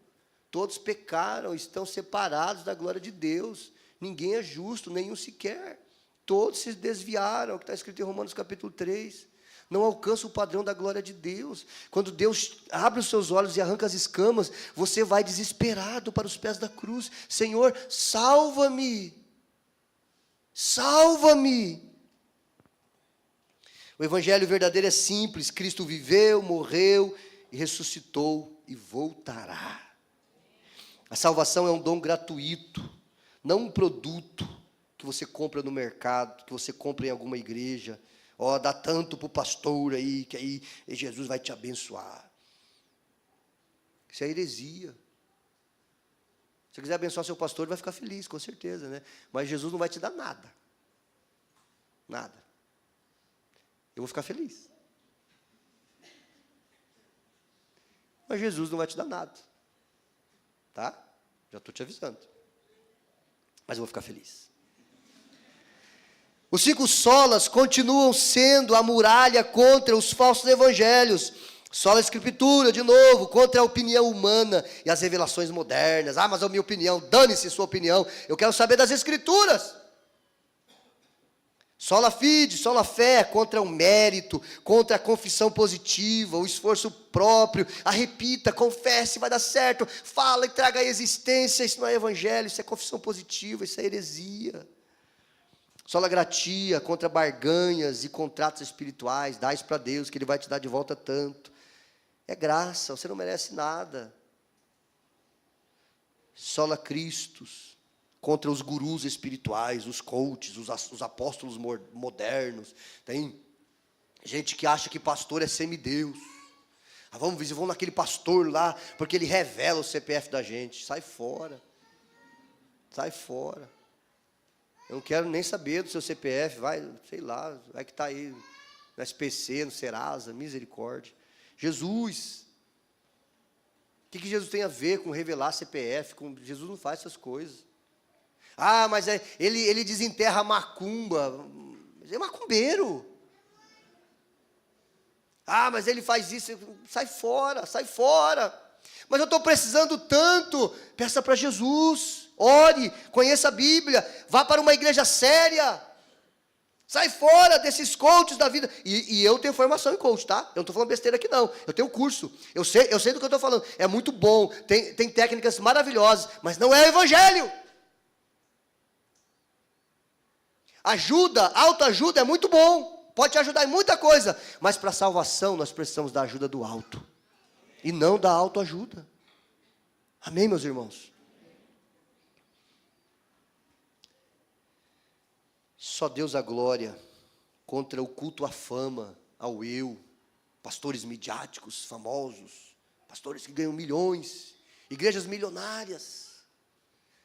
S1: Todos pecaram, estão separados da glória de Deus. Ninguém é justo, nenhum sequer. Todos se desviaram, o que está escrito em Romanos capítulo 3. Não alcança o padrão da glória de Deus. Quando Deus abre os seus olhos e arranca as escamas, você vai desesperado para os pés da cruz. Senhor, salva-me. Salva-me. O evangelho verdadeiro é simples. Cristo viveu, morreu e ressuscitou e voltará. A salvação é um dom gratuito, não um produto que você compra no mercado, que você compra em alguma igreja. Dá tanto para o pastor aí, que aí Jesus vai te abençoar. Isso é heresia. Se você quiser abençoar seu pastor, ele vai ficar feliz, com certeza, né? Mas Jesus não vai te dar nada. Nada. Eu vou ficar feliz. Mas Jesus não vai te dar nada. Tá? Já estou te avisando. Mas eu vou ficar feliz. Os 5 solas continuam sendo a muralha contra os falsos evangelhos. Sola Escritura, de novo, contra a opinião humana e as revelações modernas. Mas a minha opinião, dane-se sua opinião. Eu quero saber das Escrituras. Sola fide, sola fé, contra o mérito, contra a confissão positiva, o esforço próprio. Repita, confesse, vai dar certo. Fala e traga a existência. Isso não é evangelho, isso é confissão positiva, isso é heresia. Sola gratia, contra barganhas e contratos espirituais. Dá isso para Deus, que Ele vai te dar de volta tanto. É graça, você não merece nada. Sola Christus, contra os gurus espirituais, os coaches, os apóstolos modernos. Tem gente que acha que pastor é semideus. Vamos naquele pastor lá, porque ele revela o CPF da gente. Sai fora. Sai fora. Eu não quero nem saber do seu CPF, vai, sei lá, vai que está aí no SPC, no Serasa, misericórdia. Jesus, o que Jesus tem a ver com revelar CPF? Jesus não faz essas coisas. Ah, mas ele desenterra macumba, mas é macumbeiro. Ah, mas ele faz isso, sai fora, sai fora. Mas eu estou precisando tanto, peça para Jesus, ore, conheça a Bíblia, vá para uma igreja séria, sai fora desses coaches da vida. E eu tenho formação em coach, tá? Eu não estou falando besteira aqui não, eu tenho curso, eu sei do que eu estou falando, é muito bom, tem técnicas maravilhosas, mas não é o evangelho. Ajuda, autoajuda é muito bom, pode te ajudar em muita coisa, mas para salvação nós precisamos da ajuda do alto, e não da autoajuda. Amém, meus irmãos? Só Deus a glória contra o culto à fama, ao eu, pastores midiáticos, famosos, pastores que ganham milhões, igrejas milionárias,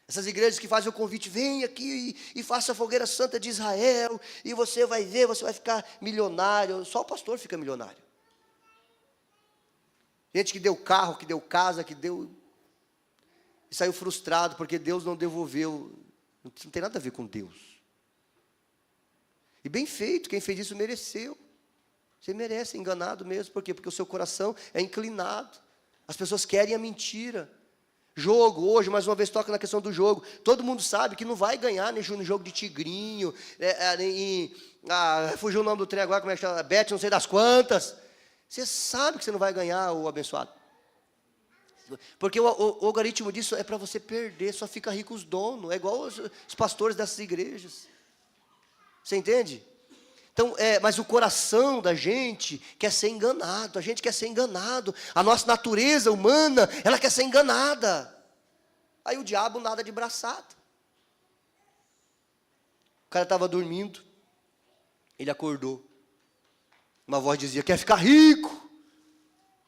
S1: essas igrejas que fazem o convite, vem aqui e faça a fogueira santa de Israel, e você vai ver, você vai ficar milionário. Só o pastor fica milionário. Gente que deu carro, que deu casa, e saiu frustrado porque Deus não devolveu. Não tem nada a ver com Deus. E bem feito, quem fez isso mereceu. Você merece, é enganado mesmo. Por quê? Porque o seu coração é inclinado. As pessoas querem a mentira. Jogo, hoje, mais uma vez, toca na questão do jogo. Todo mundo sabe que não vai ganhar no jogo de tigrinho, fugiu o nome do trem agora, como é que chama? Bet, não sei das quantas. Você sabe que você não vai ganhar, o abençoado. Porque o algoritmo disso é para você perder, só fica rico os donos. É igual os pastores dessas igrejas. Você entende? Então, mas o coração da gente quer ser enganado, a gente quer ser enganado, a nossa natureza humana, ela quer ser enganada. Aí o diabo nada de braçada. O cara estava dormindo, ele acordou. Uma voz dizia, quer ficar rico?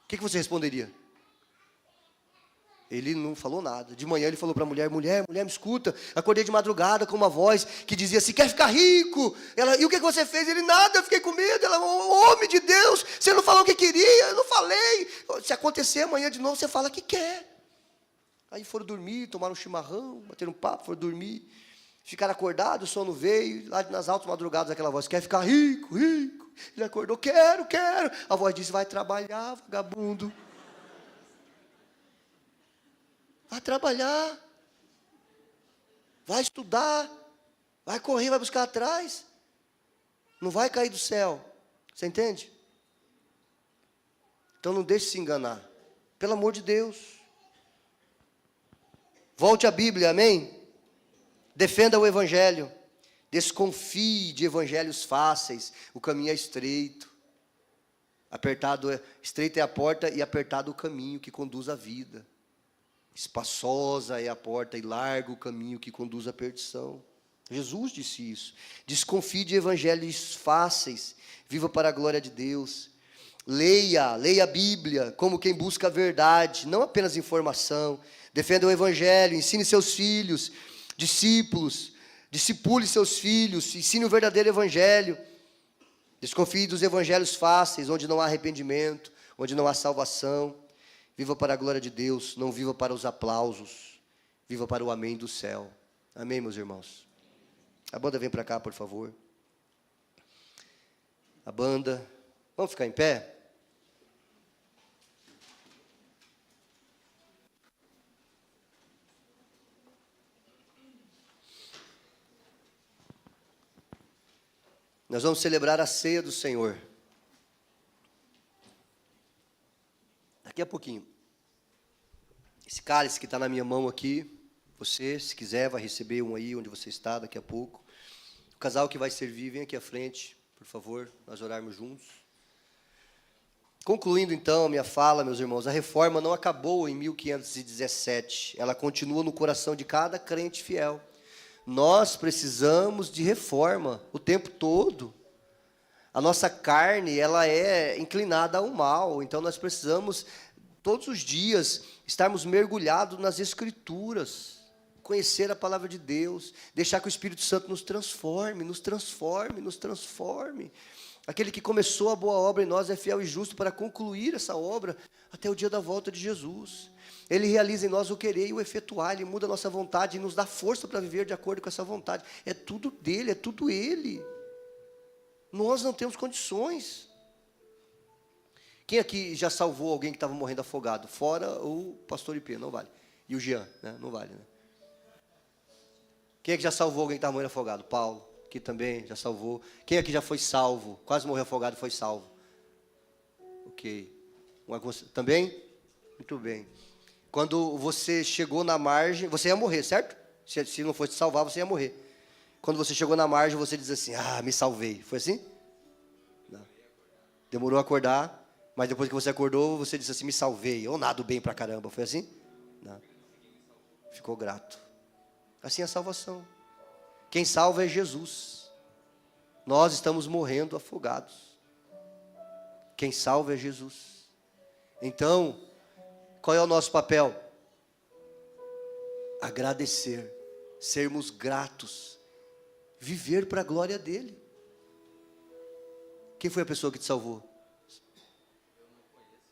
S1: O que você responderia? Ele não falou nada. De manhã ele falou para a mulher, mulher, me escuta. Acordei de madrugada com uma voz que dizia assim, quer ficar rico? Ela, e o que você fez? Ele, nada, eu fiquei com medo. Ela, homem de Deus, você não falou o que queria, eu não falei. Se acontecer amanhã de novo, você fala que quer. Aí foram dormir, tomaram um chimarrão, bateram um papo, foram dormir. Ficaram acordados, o sono veio, lá nas altas madrugadas aquela voz, quer ficar rico, rico? Ele acordou, quero. A voz disse, vai trabalhar, vagabundo. Vai trabalhar, vai estudar, vai correr, vai buscar atrás, não vai cair do céu, você entende? Então não deixe se enganar, pelo amor de Deus. Volte à Bíblia, amém? Defenda o Evangelho, desconfie de evangelhos fáceis, o caminho é estreito, estreita é a porta e apertado o caminho que conduz à vida. Espaçosa é a porta e largo o caminho que conduz à perdição. Jesus disse isso. Desconfie de evangelhos fáceis, viva para a glória de Deus. Leia a Bíblia como quem busca a verdade, não apenas informação. Defenda o evangelho, ensine seus filhos, discipule seus filhos, ensine o verdadeiro evangelho. Desconfie dos evangelhos fáceis, onde não há arrependimento, onde não há salvação. Viva para a glória de Deus, não viva para os aplausos, viva para o amém do céu. Amém, meus irmãos? A banda vem para cá, por favor. A banda, vamos ficar em pé? Nós vamos celebrar a ceia do Senhor. Daqui a pouquinho. Esse cálice que está na minha mão aqui, você, se quiser, vai receber um aí onde você está daqui a pouco. O casal que vai servir, vem aqui à frente, por favor, nós orarmos juntos. Concluindo então a minha fala, meus irmãos, a reforma não acabou em 1517, ela continua no coração de cada crente fiel. Nós precisamos de reforma o tempo todo. A nossa carne, ela é inclinada ao mal, então nós precisamos, todos os dias, estarmos mergulhados nas Escrituras. conhecer a palavra de Deus, deixar que o Espírito Santo nos transforme, nos transforme, nos transforme. Aquele que começou a boa obra em nós é fiel e justo para concluir essa obra até o dia da volta de Jesus. Ele realiza em nós o querer e o efetuar, Ele muda a nossa vontade e nos dá força para viver de acordo com essa vontade. É tudo dele, é tudo Ele. Nós não temos condições. Quem aqui já salvou alguém que estava morrendo afogado? Fora o pastor IP, não vale. E o Jean, né? Não vale, né? Quem aqui já salvou alguém que estava morrendo afogado? Paulo, que também já salvou. Quem aqui já foi salvo? Quase morreu afogado e foi salvo. Ok. Também? Muito bem. Quando você chegou na margem, você ia morrer, certo? Se não fosse salvar, você ia morrer. Quando você chegou na margem, você diz assim, me salvei. Foi assim? Não. Demorou a acordar, mas depois que você acordou, você disse assim, me salvei. Eu nado bem pra caramba. Foi assim? Não. Ficou grato. Assim é a salvação. Quem salva é Jesus. Nós estamos morrendo afogados. Quem salva é Jesus. Então, qual é o nosso papel? Agradecer, sermos gratos, viver para a glória dEle. Quem foi a pessoa que te salvou?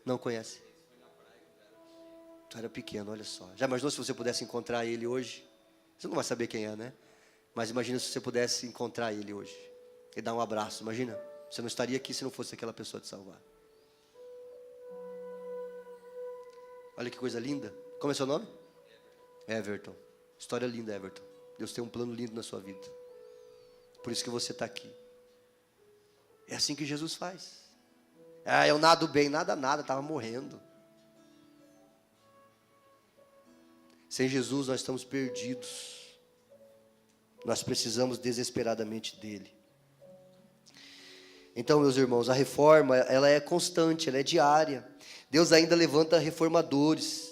S1: Não conhece? Tu era pequeno, olha só. Já imaginou se você pudesse encontrar Ele hoje? Você não vai saber quem é, né? Mas imagina se você pudesse encontrar Ele hoje e dar um abraço, imagina. Você não estaria aqui se não fosse aquela pessoa te salvar. Olha que coisa linda. Como é seu nome? Everton. História linda, Everton. Deus tem um plano lindo na sua vida. Por isso que você está aqui. É assim que Jesus faz. Eu nado bem, nada, estava morrendo. Sem Jesus nós estamos perdidos. Nós precisamos desesperadamente dEle. Então, meus irmãos, a reforma, ela é constante, ela é diária. Deus ainda levanta reformadores.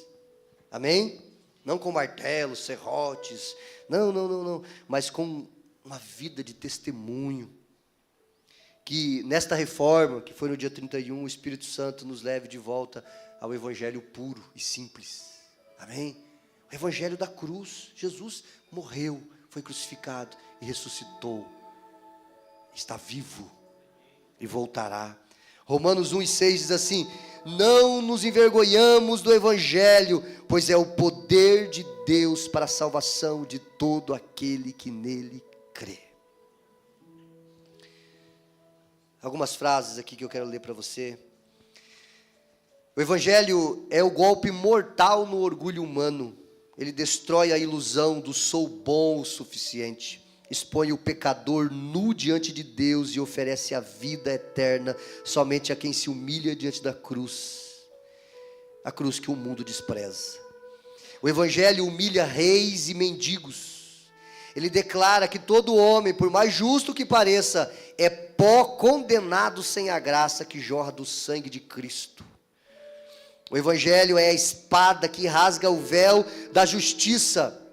S1: Amém? Não com martelos, serrotes. Não. Mas com uma vida de testemunho. Que nesta reforma, que foi no dia 31, o Espírito Santo nos leve de volta ao Evangelho puro e simples. Amém? O Evangelho da cruz. Jesus morreu, foi crucificado e ressuscitou. Está vivo e voltará. Romanos 1:6 diz assim: não nos envergonhamos do Evangelho, pois é o poder de Deus para a salvação de todo aquele que nele crê. Algumas frases aqui que eu quero ler para você. O Evangelho é o golpe mortal no orgulho humano. Ele destrói a ilusão do sou bom o suficiente. Expõe o pecador nu diante de Deus e oferece a vida eterna somente a quem se humilha diante da cruz. A cruz que o mundo despreza. O Evangelho humilha reis e mendigos. Ele declara que todo homem, por mais justo que pareça, é pó condenado sem a graça que jorra do sangue de Cristo. O Evangelho é a espada que rasga o véu da justiça,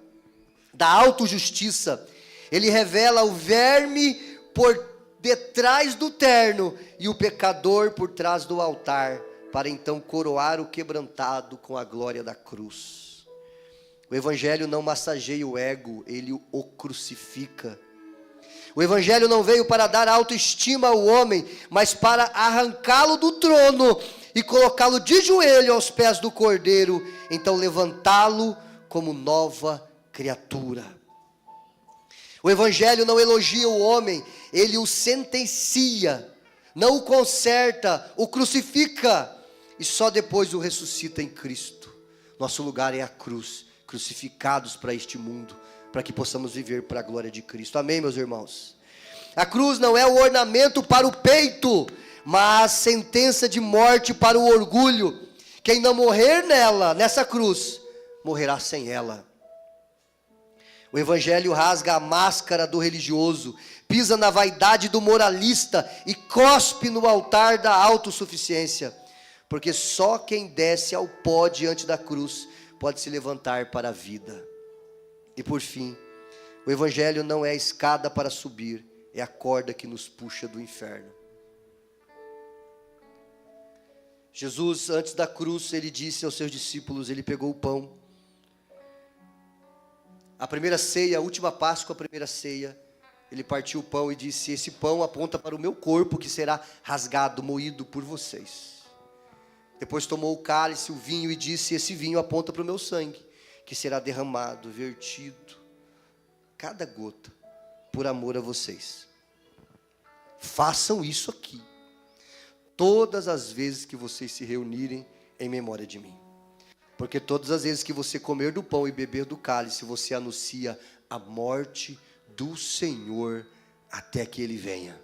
S1: da autojustiça. Ele revela o verme por detrás do terno e o pecador por trás do altar, para então coroar o quebrantado com a glória da cruz. O Evangelho não massageia o ego, ele o crucifica. O Evangelho não veio para dar autoestima ao homem, mas para arrancá-lo do trono e colocá-lo de joelho aos pés do Cordeiro, então levantá-lo como nova criatura. O Evangelho não elogia o homem, ele o sentencia, não o conserta, o crucifica e só depois o ressuscita em Cristo. Nosso lugar é a cruz, crucificados para este mundo, para que possamos viver para a glória de Cristo. Amém, meus irmãos? A cruz não é o ornamento para o peito, mas sentença de morte para o orgulho. Quem não morrer nela, nessa cruz, morrerá sem ela. O Evangelho rasga a máscara do religioso, pisa na vaidade do moralista e cospe no altar da autossuficiência, porque só quem desce ao pó diante da cruz pode se levantar para a vida. E por fim, o Evangelho não é a escada para subir, é a corda que nos puxa do inferno. Jesus, antes da cruz, ele disse aos seus discípulos, ele pegou o pão, A primeira ceia, a última Páscoa, a primeira ceia, ele partiu o pão e disse: esse pão aponta para o meu corpo, que será rasgado, moído por vocês. Depois tomou o cálice, o vinho, e disse: esse vinho aponta para o meu sangue, que será derramado, vertido, cada gota, por amor a vocês. Façam isso aqui, todas as vezes que vocês se reunirem em memória de mim. Porque todas as vezes que você comer do pão e beber do cálice, você anuncia a morte do Senhor até que Ele venha.